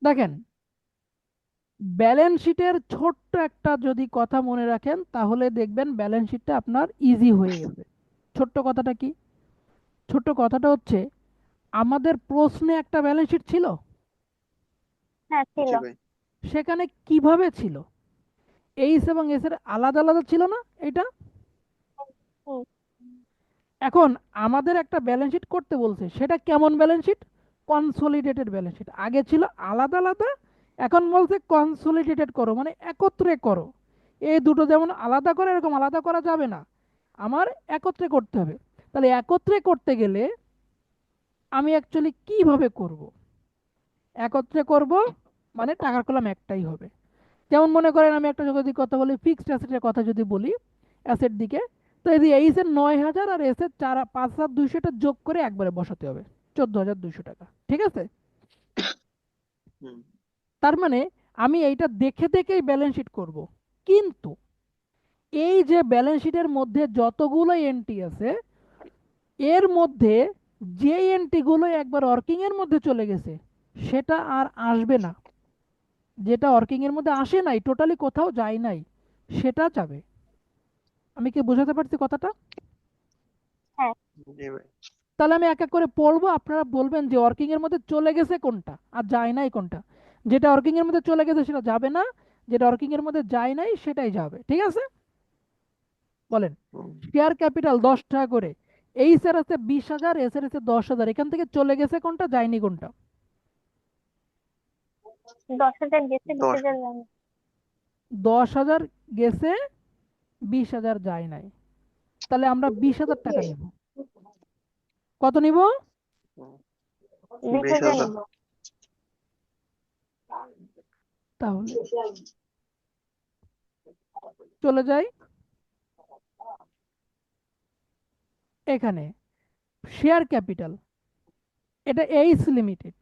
দেখেন, ব্যালেন্স শিটের ছোট্ট একটা যদি কথা মনে রাখেন তাহলে দেখবেন ব্যালেন্স শিটটা আপনার ইজি হয়ে গেছে। ছোট্ট কথাটা কি? ছোট্ট কথাটা হচ্ছে, আমাদের প্রশ্নে একটা ব্যালেন্স শিট ছিল, হ্যাঁ ছিল। জি ভাই। সেখানে কিভাবে ছিল? এইচ এবং এস এর আলাদা আলাদা ছিল না এটা? হুম, এখন আমাদের একটা ব্যালেন্স শিট করতে বলছে, সেটা কেমন balance sheet? Consolidated balance sheet. আগে ছিল আলাদা আলাদা, এখন বলছে কনসোলিডেটেড করো, মানে একত্রে করো। এই দুটো যেমন আলাদা করে এরকম আলাদা করা যাবে না, আমার একত্রে করতে হবে। তাহলে একত্রে করতে গেলে আমি অ্যাকচুয়ালি কিভাবে করব? একত্রে করব মানে টাকার কলাম একটাই হবে। যেমন মনে করেন আমি একটা যদি কথা বলি, ফিক্সড অ্যাসেটের কথা যদি বলি, অ্যাসেট দিকে, তো এই যে এইচ এর 9,000 আর এস এর 5,200টা যোগ করে একবারে বসাতে হবে, 14,200 টাকা। ঠিক আছে? হুম। তার মানে আমি এইটা দেখে দেখেই ব্যালেন্স শিট করব। কিন্তু এই যে ব্যালেন্স শিটের মধ্যে যতগুলো এন্ট্রি আছে, এর মধ্যে যে এন্ট্রিগুলো একবার ওয়ার্কিং এর মধ্যে চলে গেছে সেটা আর আসবে না। যেটা ওয়ার্কিং এর মধ্যে আসে নাই, টোটালি কোথাও যায় নাই, সেটা যাবে। আমি কি বোঝাতে পারছি কথাটা? হ্যাঁ। জি ভাই। তাহলে আমি এক এক করে পড়বো, আপনারা বলবেন যে ওয়ার্কিং এর মধ্যে চলে গেছে কোনটা আর যায় নাই কোনটা। যেটা ওয়ার্কিং এর মধ্যে চলে গেছে সেটা যাবে না, যেটা ওয়ার্কিং এর মধ্যে যায় নাই সেটাই যাবে। ঠিক আছে? বলেন। হুম। শেয়ার ক্যাপিটাল 10 টাকা করে, এইচ এর আছে 20,000, এস এর আছে 10,000, এখান থেকে চলে গেছে কোনটা, যায়নি কোনটা? 10,000 গেছে, 10। 20,000 জানি। 10,000 গেছে, 20,000 যায় নাই। তাহলে আমরা 20,000 টাকা নিব। কত নিব? 20,000 20,000। নিবো। তাহলে চলে যাই এখানে, শেয়ার ক্যাপিটাল, এটা এইচ লিমিটেড,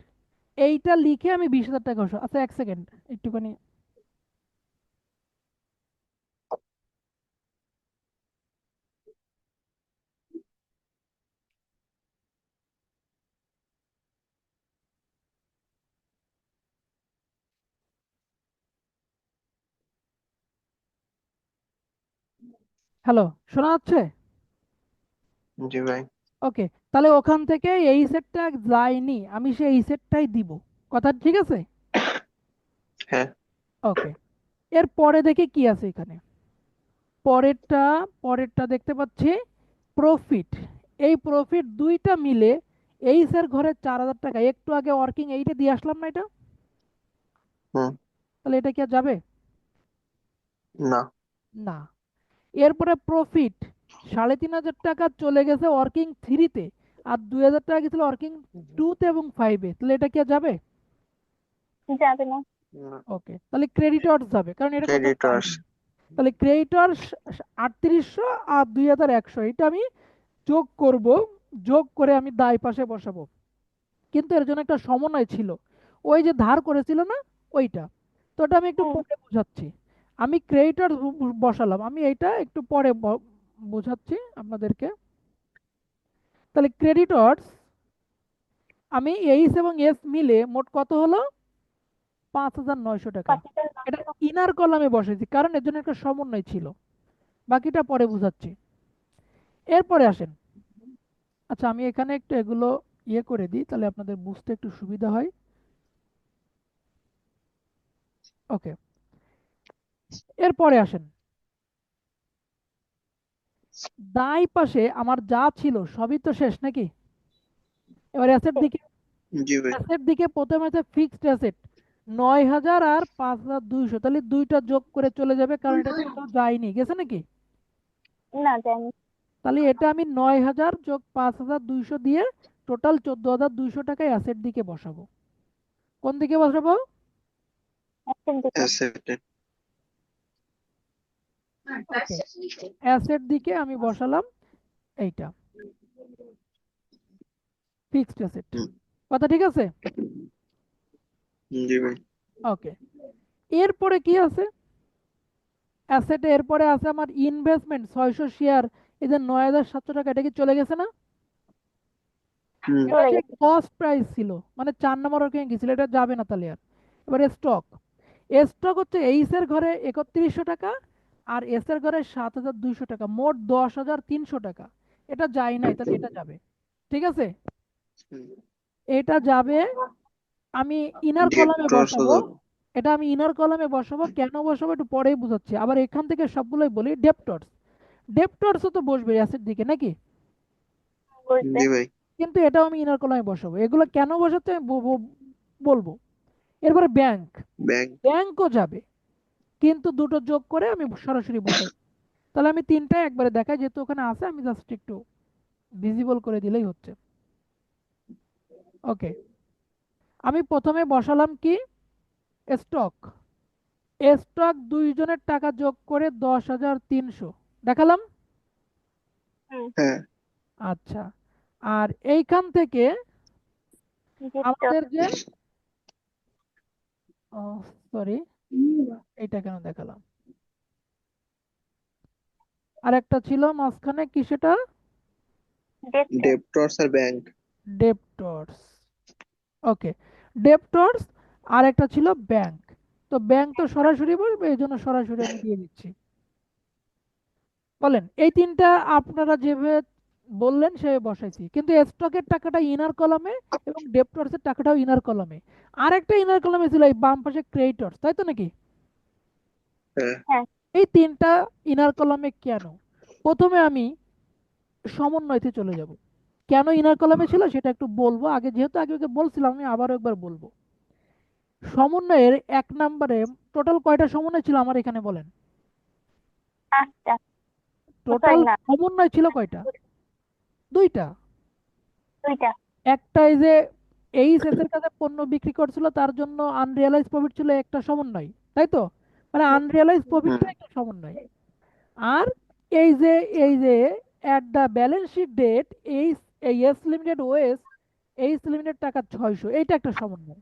এইটা লিখে আমি 20,000 টাকা আচ্ছা, এক সেকেন্ড একটুখানি। হ্যালো, শোনা যাচ্ছে? জি ভাই। ওকে, তাহলে ওখান থেকে এই সেটটা যায়নি, আমি সেই এই সেটটাই দিব। কথা ঠিক আছে? হ্যাঁ। ওকে, এর পরে দেখি কি আছে এখানে। পরেরটা, পরেরটা দেখতে পাচ্ছি প্রফিট। এই প্রফিট দুইটা মিলে এই স্যার ঘরে 4,000 টাকা, একটু আগে ওয়ার্কিং এইটা দিয়ে আসলাম না এটা? হুম। তাহলে এটা কি আর যাবে? না। না। এরপরে প্রফিট 3,500 টাকা চলে গেছে ওয়ার্কিং থ্রিতে, আর 2,000 টাকা গেছিল ওয়ার্কিং টুতে এবং ফাইভে, তাহলে এটা কি আর যাবে? যাবে না। না। ওকে, তাহলে ক্রেডিটর্স যাবে, কারণ এটা কোথাও ক্রেডিটর্স। যায়নি। তাহলে ক্রেডিটর্স 3,800 আর 2,100, এটা আমি যোগ করব, যোগ করে আমি দায় পাশে বসাবো। কিন্তু এর জন্য একটা সমন্বয় ছিল, ওই যে ধার করেছিল না, ওইটা। তো ওটা আমি একটু হুম। পরে বোঝাচ্ছি। আমি ক্রেডিটর বসালাম, আমি এইটা একটু পরে বোঝাচ্ছি আপনাদেরকে। তাহলে ক্রেডিটর্স, আমি এইচ এবং এস মিলে মোট কত হলো? 5,900 টাকা। ক্যাপিটাল এটা 900। ইনার কলামে বসেছি কারণ এর জন্য একটা সমন্বয় ছিল, বাকিটা পরে বুঝাচ্ছি। এরপরে আসেন, আচ্ছা আমি এখানে একটু এগুলো ইয়ে করে দিই, তাহলে আপনাদের বুঝতে একটু সুবিধা হয়। ওকে, এরপরে আসেন, দায় পাশে আমার যা ছিল সবই তো শেষ নাকি? এবার অ্যাসেট দিকে, জি ভাই। অ্যাসেট দিকে প্রথমে আছে ফিক্সড অ্যাসেট 9,000 আর 5,200, তাহলে দুইটা যোগ করে চলে যাবে কারণ এটা তো কোথাও যায়নি, গেছে নাকি? না জানি। তাহলে এটা আমি 9,000 যোগ 5,200 দিয়ে টোটাল 14,200 টাকায় অ্যাসেট দিকে বসাবো। কোন দিকে বসাবো? একদম দিকে। অ্যাসেট। ওকে, অ্যাসেট দিকে আমি বসালাম এইটা, ফিক্সড অ্যাসেট। কথা ঠিক আছে? জি ভাই। ওকে, এরপরে কি আছে অ্যাসেটে? এরপরে আছে আমার ইনভেস্টমেন্ট 600 শেয়ার, এই যে 9,700 টাকা, এটা কি চলে গেছে না? হুম। এটা চলে যে গেছে। কস্ট প্রাইস ছিল, মানে 4 নম্বর ওকে গেছিল, এটা যাবে না তাহলে আর। এবারে স্টক, স্টক হচ্ছে এইচ এর ঘরে 3100 টাকা আর এস এর ঘরে 7200 টাকা, মোট 10,300 টাকা। এটা যায় নাই, তাহলে এটা যাবে। ঠিক আছে, হুম। এটা যাবে। আমি ইনার কলামে ডেপ্টরসও বসাবো, যাবে। এটা আমি ইনার কলামে বসাবো। কেন বসাবো একটু পরেই বুঝাচ্ছি। আবার এখান থেকে সবগুলোই বলি। ডেপ্টরস, ডেপ্টরসও তো বসবে অ্যাসেট দিকে নাকি, বুঝবে। জি ভাই। কিন্তু এটাও আমি ইনার কলামে বসাবো। এগুলো কেন বসাতে আমি বলবো। এরপরে ব্যাংক, ব্যাংক। ব্যাংকও যাবে, কিন্তু দুটো যোগ করে আমি সরাসরি বসাই। তাহলে আমি তিনটা একবারে দেখাই, যেহেতু ওখানে আছে আমি জাস্ট একটু ভিজিবল করে দিলেই হচ্ছে। ওকে, আমি প্রথমে বসালাম কি, স্টক। স্টক দুইজনের টাকা যোগ করে 10,300 দেখালাম। হুম। হ্যাঁ। আচ্ছা, আর এইখান থেকে ডেপ্টর। আমাদের যে, সরি এইটা কেন দেখালাম, আর একটা ছিল মাঝখানে কি সেটা, ডেপ্টর। ডেপ্টরস আর ব্যাংক। ডেপ্টরস। ওকে, ডেপ্টরস, আর একটা ছিল ব্যাংক। তো ব্যাংক তো সরাসরি বলবে, এই জন্য সরাসরি আমি দিয়ে দিচ্ছি। বলেন, এই তিনটা আপনারা যেভাবে বললেন সেভাবে বসাইছি, কিন্তু স্টকের টাকাটা ইনার কলামে এবং ডেপ্টরসের টাকাটাও ইনার কলামে। আর একটা ইনার কলামে ছিল এই বাম পাশে ক্রেডিটর্স, তাই তো নাকি? হ্যাঁ। হ্যাঁ। এই তিনটা ইনার কলামে কেন? প্রথমে আমি সমন্বয়তে চলে যাব। কেন ইনার কলামে ছিল সেটা একটু বলবো আগে, যেহেতু আগে ওকে বলছিলাম আমি আবারও একবার বলবো। সমন্বয়ের 1 নম্বরে টোটাল কয়টা সমন্বয় ছিল আমার এখানে বলেন? 8টা। টোটাল সরি না, সমন্বয় ছিল কয়টা? 2টা। 2টা। একটা এই যে এইচএস এর কাছে পণ্য বিক্রি করছিল, তার জন্য আনরিয়ালাইজ প্রফিট ছিল একটা সমন্বয়, তাই তো? মানে হুম। আনরিয়ালাইজ হুম। প্রফিটটা একটা সমন্বয়। আর এই যে, এই যে at the balance sheet date H, এই S limited OS, H limited টাকা 600, এইটা একটা সমন্বয়।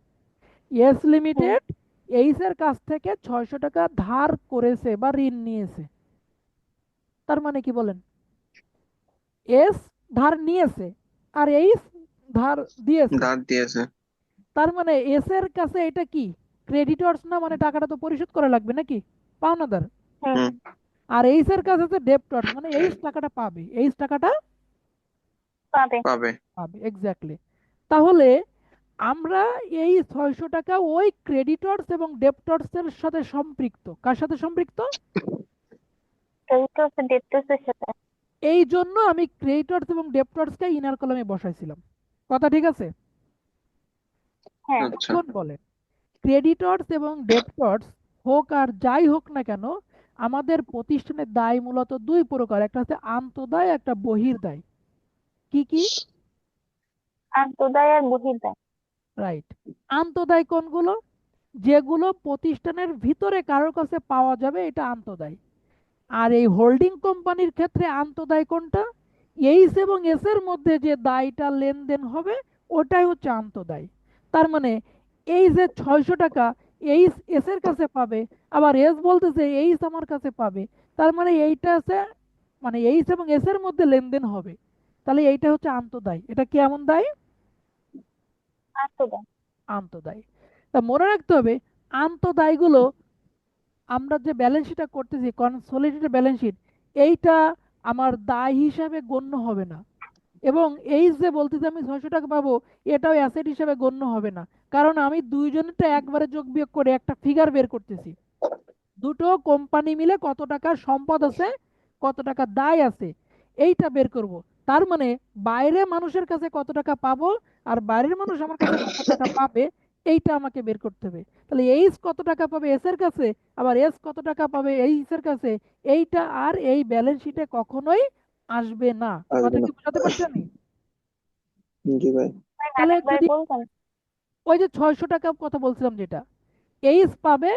এস হুম। লিমিটেড এইচ এর কাছ থেকে 600 টাকা ধার করেছে বা ঋণ নিয়েছে। তার মানে কি বলেন? এস ধার নিয়েছে আর এইচ ধার দিয়েছে। ধার দিয়েছে। তার মানে এস এর কাছে এটা কি, ক্রেডিটর্স না? মানে টাকাটা তো পরিশোধ করা লাগবে নাকি, পাওনাদার। হুম। হুম। আর এইচ এর কাছে হচ্ছে ডেপ্টর্স, মানে এইচ টাকাটা পাবে, এইচ টাকাটা পাবে। পাবে। পাবে, এক্স্যাক্টলি। তাহলে আমরা এই 600 টাকা ওই ক্রেডিটর্স এবং ডেপ্টর্স এর সাথে সম্পৃক্ত। কার সাথে সম্পৃক্ত? ক্রেডিটর্স আর ডেপ্টরসের সাথে। এই জন্য আমি ক্রেডিটর্স এবং ডেপ্টর্সকে ইনার কলামে বসাইছিলাম। কথা ঠিক আছে? হ্যাঁ। আচ্ছা। এখন বলেন, ক্রেডিটর্স এবং ডেটর্স হোক আর যাই হোক না কেন, আমাদের প্রতিষ্ঠানের দায় মূলত দুই প্রকার, একটা হচ্ছে আন্তঃদায়, একটা বহির্দায়। কি কি? আন্তর্দায় আর বহির্দায়। রাইট। আন্তঃদায় কোনগুলো? যেগুলো প্রতিষ্ঠানের ভিতরে কারোর কাছে পাওয়া যাবে, এটা আন্তঃদায়। আর এই হোল্ডিং কোম্পানির ক্ষেত্রে আন্তঃদায় কোনটা? এইচ এবং এস এর মধ্যে যে দায়টা লেনদেন হবে, ওটাই হচ্ছে আন্তঃদায়। তার মানে এই যে 600 টাকা এইচ এস এর কাছে পাবে, আবার এস বলতেছে এইচ আমার কাছে পাবে, তার মানে এইটা আছে, মানে এইচ এবং এস এর মধ্যে লেনদেন হবে। তাহলে এইটা হচ্ছে আন্তঃদায়। এটা কেমন দায়? আন্তর্দায়। আন্তঃদায়। তা মনে রাখতে হবে, আন্তঃদায়গুলো আমরা যে ব্যালেন্স শিটটা করতেছি, কনসোলিডেটেড ব্যালেন্স শিট, এইটা আমার দায় হিসাবে গণ্য হবে না। এবং এই যে বলতেছি আমি 600 টাকা পাবো, এটাও অ্যাসেট হিসাবে গণ্য হবে না। কারণ আমি দুইজনেরটা একবারে যোগ বিয়োগ করে একটা ফিগার বের করতেছি, দুটো কোম্পানি মিলে কত টাকা সম্পদ আছে, কত টাকা দায় আছে, এইটা বের করব। তার মানে বাইরে মানুষের কাছে কত টাকা পাবো আর বাইরের মানুষ আমার কাছে কত টাকা পাবে, এইটা আমাকে বের করতে হবে। তাহলে এইচ কত টাকা পাবে এস এর কাছে, আবার এস কত টাকা পাবে এইচ এর কাছে, এইটা আর এই ব্যালেন্স শিটে কখনোই আসবে না। আসবে কথা না। কি বোঝাতে পারছি আমি? জি ভাই। ভাই তাহলে আরেকবার যদি বলবেন? ওই যে 600 টাকা কথা বলছিলাম, যেটা এইচ পাবে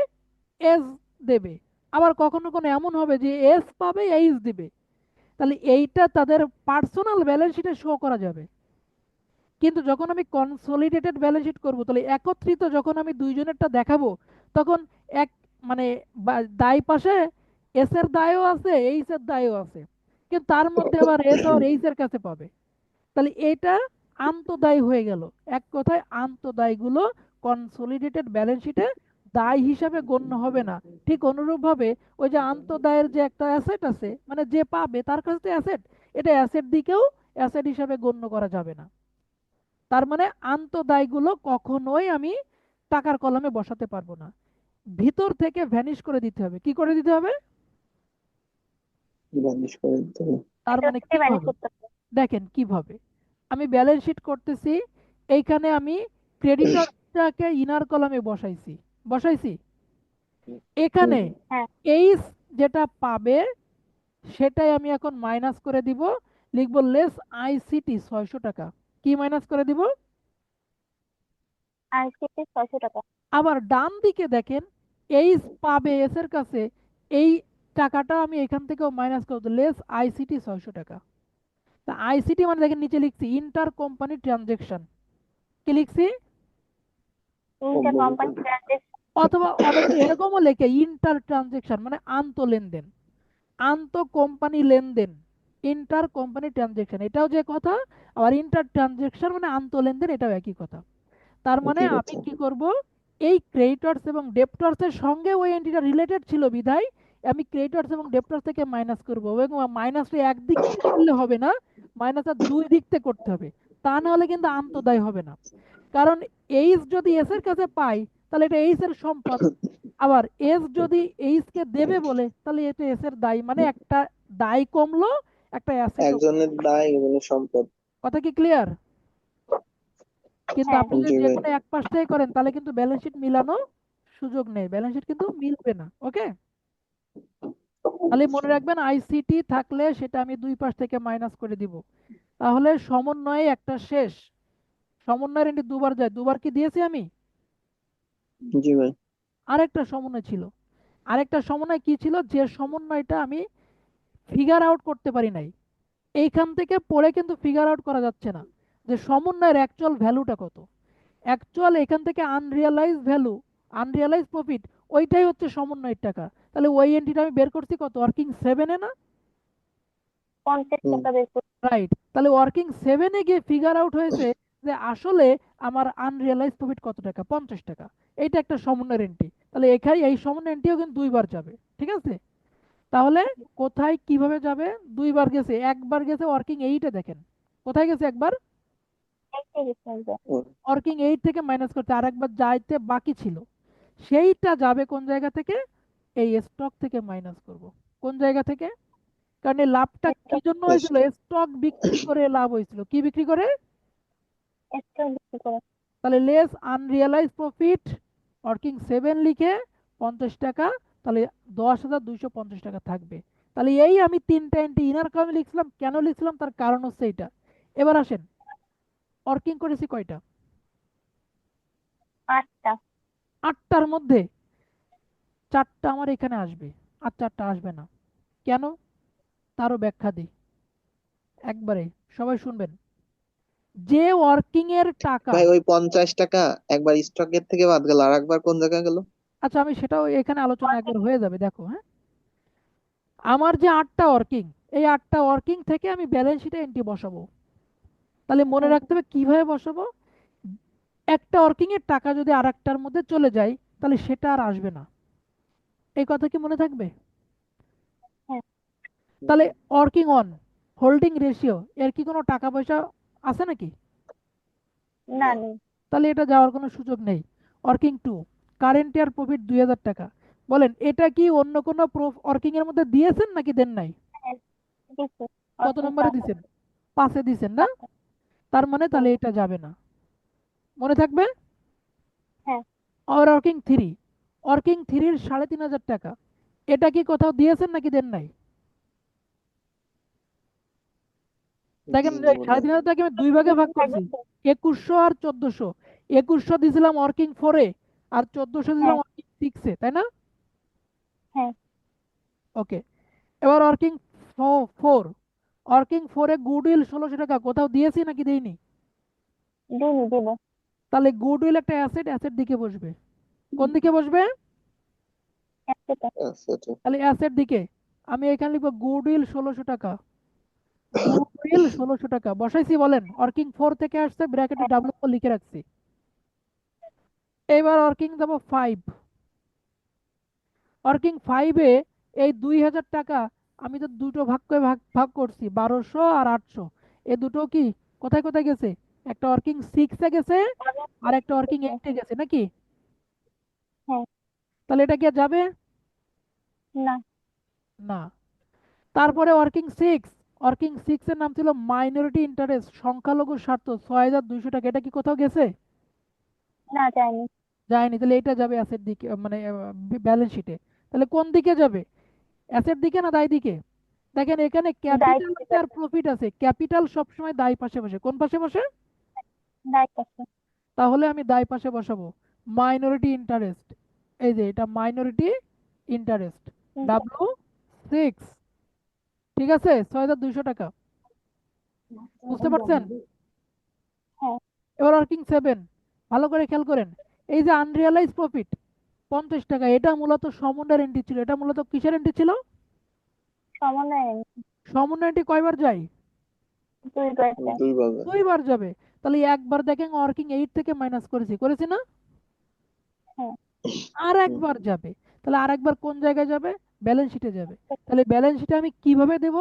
এস দেবে, আবার কখনো কোনো এমন হবে যে এস পাবে এইচ দিবে, তাহলে এইটা তাদের পার্সোনাল ব্যালেন্স শিটে শো করা যাবে। কিন্তু যখন আমি কনসোলিডেটেড ব্যালেন্স শিট করবো, তাহলে একত্রিত যখন আমি দুইজনেরটা দেখাবো, তখন এক, মানে দায় পাশে এস এর দায়ও আছে এইচ এর দায়ও আছে, কিন্তু তার মধ্যে আবার এস আর এইচ এর কাছে পাবে। তাহলে এটা আন্তঃদায়ী হয়ে গেল। এক কথায় আন্তঃদায়ীগুলো কনসলিডেটেড ব্যালেন্স শিটে দায় হিসাবে গণ্য হবে না। ঠিক অনুরূপভাবে ওই যে আন্তঃদায়ের যে একটা অ্যাসেট আছে, মানে যে পাবে তার কাছে তো অ্যাসেট, এটা অ্যাসেট দিকেও অ্যাসেট হিসাবে গণ্য করা যাবে না। তার মানে আন্তঃদায়গুলো কখনোই আমি টাকার কলমে বসাতে পারবো না, ভিতর থেকে ভ্যানিশ করে দিতে হবে। কি করে দিতে হবে? বানিশ করে দিতে হবে। তার এটা মানে থেকে ম্যানেজ কিভাবে? করতে হবে। দেখেন কিভাবে আমি ব্যালেন্স শিট করতেছি। এইখানে আমি ক্রেডিটরটাকে ইনার কলামে বসাইছি, বসাইছি। এখানে হ্যাঁ, এইস যেটা পাবে সেটাই আমি এখন মাইনাস করে দিব, লিখবো লেস আইসিটি 600 টাকা। কি মাইনাস করে দিব? আইসিটি 600 টাকা। আবার ডান দিকে দেখেন এইস পাবে এস এর কাছে, এই টাকাটা আমি এখান থেকেও মাইনাস করব, লেস আইসিটি 600 টাকা। তা আইসিটি মানে দেখেন নিচে লিখছি ইন্টার কোম্পানি ট্রানজেকশন। কি লিখছি? Inter company transaction. অথবা অনেকে এরকমও লেখে ইন্টার ট্রানজেকশন, মানে আন্ত লেনদেন, আন্ত কোম্পানি লেনদেন, ইন্টার কোম্পানি ট্রানজেকশন এটাও যে কথা। আবার ইন্টার ট্রানজেকশন মানে আন্ত লেনদেন, এটাও একই কথা। তার মানে ঠিক আমি আছে। কি করব, এই ক্রেডিটর্স এবং ডেপ্টর্স এর সঙ্গে ওই এন্টিটা রিলেটেড ছিল বিধায় আমি ক্রেডিটর্স এবং ডেপ্টর্স থেকে মাইনাস করব, এবং মাইনাসটা একদিক থেকে করলে হবে না, মাইনাসটা দুই দিক থেকে করতে হবে। তা না হলে কিন্তু আন্তদায় হবে না। কারণ এইচ যদি এস এর কাছে পাই তাহলে এটা এইচ এর সম্পদ, আবার এস যদি এইচ কে দেবে বলে তাহলে এটা এস এর দায়, মানে একটা দায় কমলো, একটা অ্যাসেটও। একজনের দায় একজনের সম্পদ। কথা কি ক্লিয়ার? কিন্তু হ্যাঁ, আপনি যদি জি যে ভাই। কোনো এক পাশ থেকে করেন তাহলে কিন্তু ব্যালেন্স শিট মিলানো সুযোগ নেই, ব্যালেন্স শিট কিন্তু মিলবে না। ওকে, তাহলে মনে রাখবেন আইসিটি থাকলে সেটা আমি দুই পাশ থেকে মাইনাস করে দিব। তাহলে সমন্বয়ে একটা শেষ, সমন্বয়ের এন্ট্রি দুবার যায়, দুবার কি দিয়েছি আমি? জি ভাই। আরেকটা সমন্বয় ছিল, আরেকটা সমন্বয় কি ছিল, যে সমন্বয়টা আমি ফিগার আউট করতে পারি নাই। এইখান থেকে পড়ে কিন্তু ফিগার আউট করা যাচ্ছে না যে সমন্বয়ের অ্যাকচুয়াল ভ্যালুটা কত। অ্যাকচুয়াল এখান থেকে আনরিয়ালাইজ ভ্যালু, আনরিয়ালাইজ প্রফিট, ওইটাই হচ্ছে সমন্বয়ের টাকা। তাহলে ওই এন্ট্রিটা আমি বের করছি কত, ওয়ার্কিং 7-এ না? 50 টাকা বের করতে রাইট, তাহলে ওয়ার্কিং 7-এ গিয়ে ফিগার আউট হয়েছে যে আসলে আমার আনরিয়ালাইজ প্রফিট কত টাকা, 50 টাকা। এইটা একটা সমন্বয়ের এন্ট্রি, তাহলে এখানে এই সমন্বয় এন্ট্রিও কিন্তু দুইবার যাবে। ঠিক আছে, তাহলে কোথায় কিভাবে যাবে? দুইবার গেছে, একবার গেছে ওয়ার্কিং 8-এ, দেখেন কোথায় গেছে একবার, এইটাই গেছে। ওয়ার্কিং 8 থেকে মাইনাস করতে, আর একবার যাইতে বাকি ছিল, সেইটা যাবে কোন জায়গা থেকে? এই স্টক থেকে মাইনাস করব। কোন জায়গা থেকে? কারণ এই লাভটা কি জন্য হয়েছিল? স্টক বিক্রি করে লাভ হয়েছিল। কি বিক্রি করে? একটা বিক্রি করে। তাহলে লেস আনরিয়ালাইজ প্রফিট ওয়ার্কিং 7 লিখে 50 টাকা, তাহলে 10,250 টাকা থাকবে। তাহলে এই আমি তিনটা এন্ট্রি ইনার কলামে লিখছিলাম, কেন লিখছিলাম তার কারণ হচ্ছে এটা। এবার আসেন, ওয়ার্কিং করেছি কয়টা? 8টা। 8টার মধ্যে 4টা আমার এখানে আসবে, আর 4টা আসবে না। কেন? তারও ব্যাখ্যা দিই একবারে, সবাই শুনবেন। যে ওয়ার্কিং এর টাকা, ভাই ওই 50 টাকা একবার স্টকের থেকে বাদ গেল, আর একবার কোন জায়গায় গেল? আচ্ছা আমি সেটাও এখানে আলোচনা একবার হয়ে যাবে, দেখো হ্যাঁ। আমার যে 8টা ওয়ার্কিং, এই 8টা ওয়ার্কিং থেকে আমি ব্যালেন্স শিটে এন্ট্রি বসাবো। তাহলে মনে রাখতে হবে কিভাবে বসাবো। একটা ওয়ার্কিং এর টাকা যদি আর একটার মধ্যে চলে যায় তাহলে সেটা আর আসবে না। এই কথা কি মনে থাকবে? হ্যাঁ, তাহলে ওয়ার্কিং অন, হোল্ডিং রেশিও, এর কি কোনো টাকা পয়সা আছে নাকি? না নেই। তাহলে এটা যাওয়ার কোনো সুযোগ নেই। Working two, current year profit 2,000 টাকা। বলেন এটা কি অন্য কোনো ওয়ার্কিং এর মধ্যে দিয়েছেন নাকি দেন নাই? হ্যাঁ, দিছি। কত ওয়ার্কিং নম্বরে 5 দিছেন? আছে। 5-এ দিছেন না? তার মানে তাহলে এটা যাবে না, মনে থাকবে। হ্যাঁ, আর ওয়ার্কিং থ্রি, ওয়ার্কিং থ্রির 3,500 টাকা, এটা কি কোথাও দিয়েছেন নাকি দেন নাই? দেখেন দিইনি মনে হয়। 3,500 টাকা আমি দুই ভাগে ভাগ করছি, 2100 আর 1400। 2100 দিয়েছিলাম ওয়ার্কিং 4-এ, আর 1400 দিয়েছিলাম হ্যাঁ, ওয়ার্কিং 6-এ, তাই না? হ্যাঁ, ওকে, এবার ওয়ার্কিং 4, ওয়ার্কিং 4-এ গুডউইল 1,600 টাকা, কোথাও দিয়েছি নাকি দেইনি? দিইনি, দিব। তাহলে গুডউইল একটা অ্যাসেট, অ্যাসেট দিকে বসবে। কোন দিকে বসবে? একশোটা। আচ্ছা। তাহলে অ্যাসেট দিকে আমি এখানে লিখবো গুডউইল 1,600 টাকা, গুডউইল 1,600 টাকা বসাইছি। বলেন ওয়ার্কিং 4 থেকে আসছে, ব্র্যাকেটে হ্যাঁ, ডাব্লিউ লিখে রাখছি। এবার ওয়ার্কিং যাব 5, ওয়ার্কিং 5-এ এই 2000 টাকা আমি তো দুটো ভাগ করে ভাগ ভাগ করছি, 1200 আর 800, এ দুটো কি কোথায় কোথায় গেছে? একটা ওয়ার্কিং 6-এ গেছে আর একটা ওয়ার্কিং 8-এ গেছে নাকি? হ্যাঁ। তাহলে এটা কি আর যাবে? না। না। তারপরে ওয়ার্কিং 6 এর নাম ছিল মাইনরিটি ইন্টারেস্ট, সংখ্যালঘু স্বার্থ, 6200 টাকা, এটা কি কোথাও গেছে? না, যায়নি। যায়নি। তাহলে এটা যাবে অ্যাসেট দিকে, মানে ব্যালেন্স শিটে। তাহলে কোন দিকে যাবে, অ্যাসেট দিকে না দায় দিকে? দেখেন এখানে ক্যাপিটাল দায়িত্ব আছে আর প্রফিট আছে, ক্যাপিটাল সবসময় দায় পাশে বসে, কোন পাশে বসে? দায়িত্ব আছে। তাহলে আমি দায় পাশে বসাবো মাইনরিটি ইন্টারেস্ট, এই যে এটা মাইনরিটি ইন্টারেস্ট, W6, ঠিক আছে, 6200 টাকা। বুঝতে পারছেন? হ্যাঁ। এবার ওয়ার্কিং 7, ভালো করে খেয়াল করেন, এই যে আনরিয়ালাইজ প্রফিট 50 টাকা, এটা মূলত সমন্বয়ের এন্ট্রি ছিল। এটা মূলত কিসের এন্ট্রি ছিল? সমন্বয় সমন্বয় এন্ট্রি কয়বার যায়? 2 বার যায়। 2 বার। 2বার যাবে। তাহলে একবার দেখেন ওয়ার্কিং 8 থেকে মাইনাস করেছি না? হ্যাঁ। আর একবার যাবে। তাহলে আর একবার কোন জায়গায় যাবে? ব্যালেন্স শিটে যাবে। তাহলে ব্যালেন্স শিটে আমি কিভাবে দেব?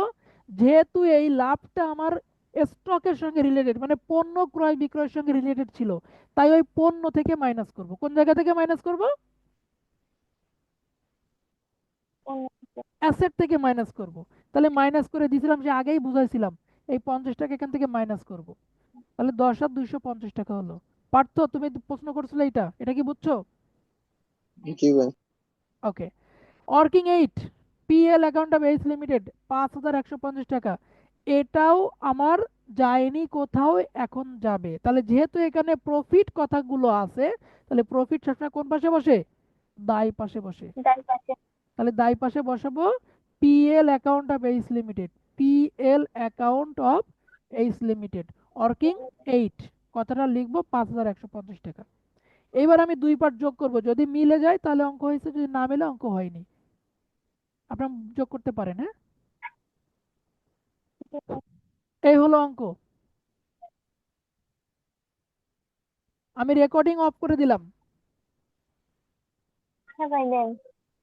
যেহেতু এই লাভটা আমার স্টকের সঙ্গে রিলেটেড, মানে পণ্য ক্রয় বিক্রয়ের সঙ্গে রিলেটেড ছিল, তাই ওই পণ্য থেকে মাইনাস করব। কোন জায়গা থেকে মাইনাস করব? উন্নতি। অ্যাসেট থেকে মাইনাস করব। তাহলে মাইনাস করে দিয়েছিলাম, যে আগেই বুঝাইছিলাম, এই 50 টাকা এখান থেকে মাইনাস করব। তাহলে 10 আর 250 টাকা হলো। পার্থ, তুমি প্রশ্ন করছিলে, এটা এটা কি বুঝছো? জি ভাই। Okay. Working 8, PL account of H limited, 5150 টাকা, এটাও আমার যায়নি কোথাও, এখন যাবে। তাহলে যেহেতু এখানে প্রফিট কথাগুলো আছে, তাহলে প্রফিট সবসময় কোন পাশে বসে? দায় পাশে বসে। দায়িত্ব আছে। তাহলে দায় পাশে বসাবো PL account of H limited, PL account of H limited, working 8, কথাটা লিখবো 5150 টাকা। এবার আমি 2 পার্ট যোগ করব, যদি মিলে যায় তাহলে অঙ্ক হয়েছে, যদি না মিলে অঙ্ক হয়নি। আপনারা যোগ করতে পারেন, হ্যাঁ। এই হলো অঙ্ক। আমি রেকর্ডিং অফ করে দিলাম। হ্যাঁ ভাই, দেন।